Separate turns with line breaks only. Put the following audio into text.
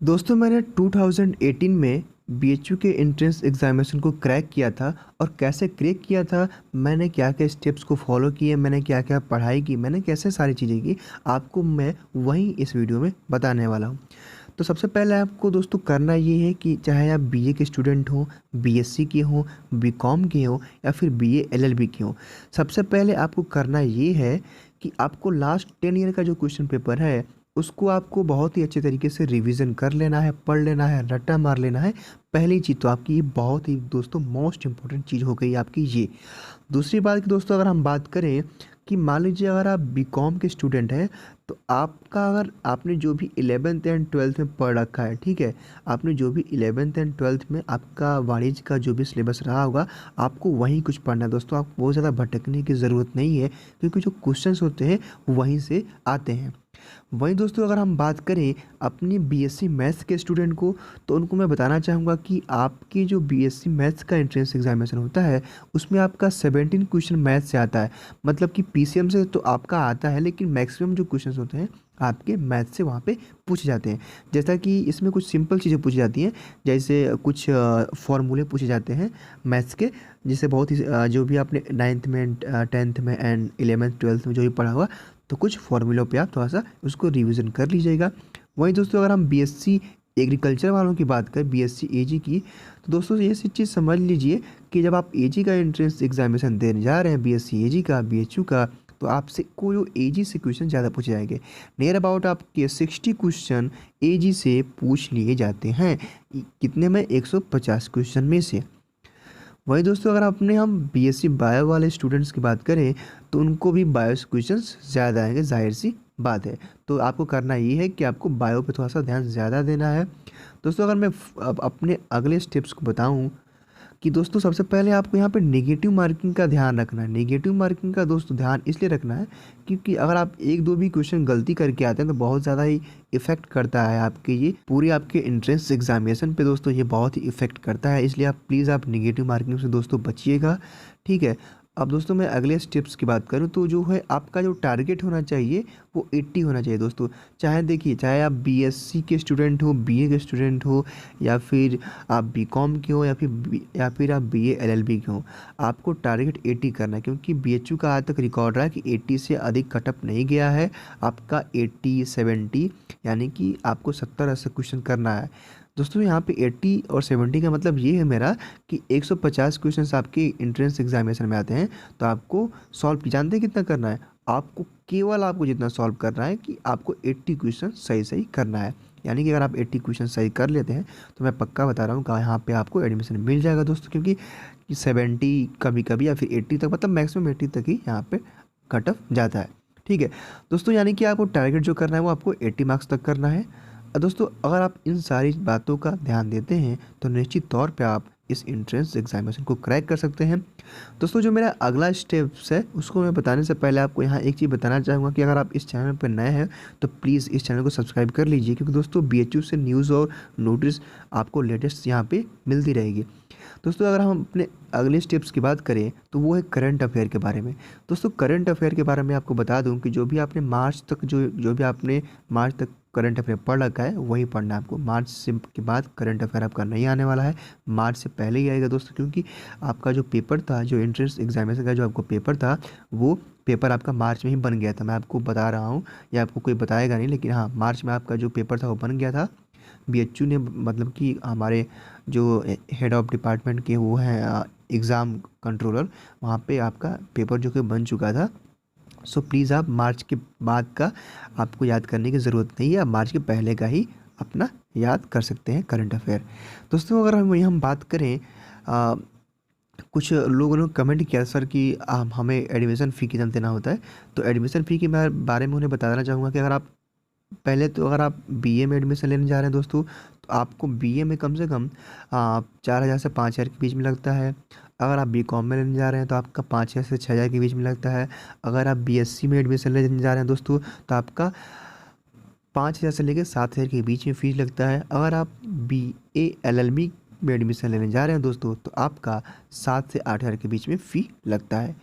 दोस्तों मैंने 2018 में बीएचयू के एंट्रेंस एग्ज़ामिनेशन को क्रैक किया था। और कैसे क्रैक किया था, मैंने क्या क्या स्टेप्स को फॉलो किए, मैंने क्या क्या पढ़ाई की, मैंने कैसे सारी चीज़ें की, आपको मैं वहीं इस वीडियो में बताने वाला हूँ। तो सबसे पहले आपको दोस्तों करना ये है कि चाहे आप बीए के स्टूडेंट हो, बीएससी के हो, बीकॉम के हो या फिर बीए एलएलबी के हो, सबसे पहले आपको करना ये है कि आपको लास्ट 10 ईयर का जो क्वेश्चन पेपर है उसको आपको बहुत ही अच्छे तरीके से रिवीजन कर लेना है, पढ़ लेना है, रट्टा मार लेना है। पहली चीज़ तो आपकी ये बहुत ही दोस्तों मोस्ट इम्पोर्टेंट चीज़ हो गई आपकी ये। दूसरी बात कि दोस्तों अगर हम बात करें कि मान लीजिए अगर आप बीकॉम के स्टूडेंट हैं, तो आपका अगर आपने जो भी 11th एंड 12th में पढ़ रखा है, ठीक है, आपने जो भी 11th एंड 12th में आपका वाणिज्य का जो भी सिलेबस रहा होगा, आपको वहीं कुछ पढ़ना है दोस्तों। आपको बहुत ज़्यादा भटकने की ज़रूरत नहीं है, क्योंकि जो क्वेश्चंस होते हैं वहीं से आते हैं। वहीं दोस्तों अगर हम बात करें अपनी बीएससी मैथ्स के स्टूडेंट को, तो उनको मैं बताना चाहूँगा कि आपकी जो बीएससी मैथ्स का एंट्रेंस एग्जामिनेशन होता है उसमें आपका 17 क्वेश्चन मैथ से आता है। मतलब कि पीसीएम से तो आपका आता है, लेकिन मैक्सिमम जो क्वेश्चन होते हैं आपके मैथ से वहाँ पे पूछे जाते हैं। जैसा कि इसमें कुछ सिंपल चीज़ें पूछी जाती हैं, जैसे कुछ फॉर्मूले पूछे जाते हैं मैथ्स के, जिससे बहुत ही जो भी आपने 9th में 10th में एंड 11th 12th में जो भी पढ़ा हुआ, तो कुछ फॉर्मूलों पे आप थोड़ा सा उसको रिवीजन कर लीजिएगा। वहीं दोस्तों अगर हम बीएससी एग्रीकल्चर वालों की बात करें, बीएससी एजी की, तो दोस्तों ये चीज़ समझ लीजिए कि जब आप एजी का एंट्रेंस एग्जामिनेशन देने जा रहे हैं, बीएससी एजी का, बीएचयू का, तो आपसे कोई एजी से क्वेश्चन ज़्यादा पूछे जाएंगे। नियर अबाउट आपके 60 क्वेश्चन एजी से पूछ लिए जाते हैं। कितने में? 150 क्वेश्चन में से। वही दोस्तों अगर अपने हम बीएससी बायो वाले स्टूडेंट्स की बात करें, तो उनको भी बायो क्वेश्चंस ज़्यादा आएंगे, जाहिर सी बात है। तो आपको करना ये है कि आपको बायो पे थोड़ा सा ध्यान ज़्यादा देना है। दोस्तों अगर मैं अब अपने अगले स्टेप्स को बताऊं कि दोस्तों सबसे पहले आपको यहाँ पे नेगेटिव मार्किंग का ध्यान रखना है। नेगेटिव मार्किंग का दोस्तों ध्यान इसलिए रखना है क्योंकि अगर आप एक दो भी क्वेश्चन गलती करके आते हैं तो बहुत ज़्यादा ही इफ़ेक्ट करता है आपके ये पूरी आपके एंट्रेंस एग्जामिनेशन पे दोस्तों, ये बहुत ही इफ़ेक्ट करता है। इसलिए आप प्लीज़ आप नेगेटिव मार्किंग से दोस्तों बचिएगा, ठीक है। अब दोस्तों मैं अगले स्टेप्स की बात करूं तो जो है आपका जो टारगेट होना चाहिए वो 80 होना चाहिए दोस्तों। चाहे देखिए, चाहे आप बीएससी के स्टूडेंट हो, बीए के स्टूडेंट हो, या फिर आप बीकॉम के हो, या फिर आप बीए एलएलबी के हो, आपको टारगेट 80 करना है। क्योंकि बीएचयू का आज तक रिकॉर्ड रहा है कि 80 से अधिक कटअप नहीं गया है। आपका 80 70 यानी कि आपको 70-80 क्वेश्चन करना है दोस्तों। यहाँ पे 80 और 70 का मतलब ये है मेरा कि 150 क्वेश्चंस आपके एंट्रेंस एग्जामिनेशन में आते हैं। तो आपको सॉल्व जानते हैं कितना करना है? आपको केवल आपको जितना सॉल्व करना है कि आपको 80 क्वेश्चन सही सही करना है। यानी कि अगर आप 80 क्वेश्चन सही कर लेते हैं तो मैं पक्का बता रहा हूँ कि यहाँ पे आपको एडमिशन मिल जाएगा दोस्तों। क्योंकि 70 कभी कभी या फिर 80 तक, मतलब मैक्सिमम 80 तक ही यहाँ पे कट ऑफ जाता है, ठीक है दोस्तों। यानी कि आपको टारगेट जो करना है वो आपको 80 मार्क्स तक करना है। दोस्तों अगर आप इन सारी बातों का ध्यान देते हैं तो निश्चित तौर पे आप इस एंट्रेंस एग्जामिनेशन को क्रैक कर सकते हैं। दोस्तों जो मेरा अगला स्टेप्स है उसको मैं बताने से पहले आपको यहाँ एक चीज़ बताना चाहूँगा कि अगर आप इस चैनल पर नए हैं तो प्लीज़ इस चैनल को सब्सक्राइब कर लीजिए, क्योंकि दोस्तों बीएचयू से न्यूज़ और नोटिस आपको लेटेस्ट यहाँ पे मिलती रहेगी। दोस्तों अगर हम अपने अगले स्टेप्स की बात करें तो वो है करंट अफेयर के बारे में। दोस्तों करंट अफेयर के बारे में आपको बता दूं कि जो भी आपने मार्च तक जो भी आपने मार्च तक करंट अफेयर पढ़ रखा है वही पढ़ना है आपको। मार्च से के बाद करंट अफेयर आपका नहीं आने वाला है, मार्च से पहले ही आएगा दोस्तों। क्योंकि आपका जो पेपर था, जो एंट्रेंस एग्जामिनेशन का जो आपको पेपर था, वो पेपर आपका मार्च में ही बन गया था। मैं आपको बता रहा हूँ, या आपको कोई बताएगा नहीं, लेकिन हाँ मार्च में आपका जो पेपर था वो बन गया था। बीएचयू ने, मतलब कि हमारे जो हेड ऑफ डिपार्टमेंट के वो हैं एग्ज़ाम कंट्रोलर, वहाँ पे आपका पेपर जो कि बन चुका था। सो प्लीज़ आप मार्च के बाद का आपको याद करने की ज़रूरत नहीं है, आप मार्च के पहले का ही अपना याद कर सकते हैं करंट अफेयर। दोस्तों अगर हम बात करें, आ, कुछ लोगों ने कमेंट किया सर कि हमें एडमिशन फ़ी कितना देना होता है। तो एडमिशन फ़ी के बारे में उन्हें बताना चाहूँगा कि अगर आप पहले तो अगर आप बीए में एडमिशन लेने जा रहे हैं दोस्तों, तो आपको बीए में कम से कम 4,000 से 5,000 के बीच में लगता है। अगर आप बीकॉम में लेने जा रहे हैं तो आपका 5,000 से 6,000 के बीच में लगता है। अगर आप बीएससी में एडमिशन लेने जा रहे हैं दोस्तों, तो आपका 5,000 से लेकर 7,000 के बीच में फ़ीस लगता है। अगर आप बीए एलएलबी में एडमिशन लेने जा रहे हैं दोस्तों, तो आपका 7 से 8,000 के बीच में फ़ी लगता है।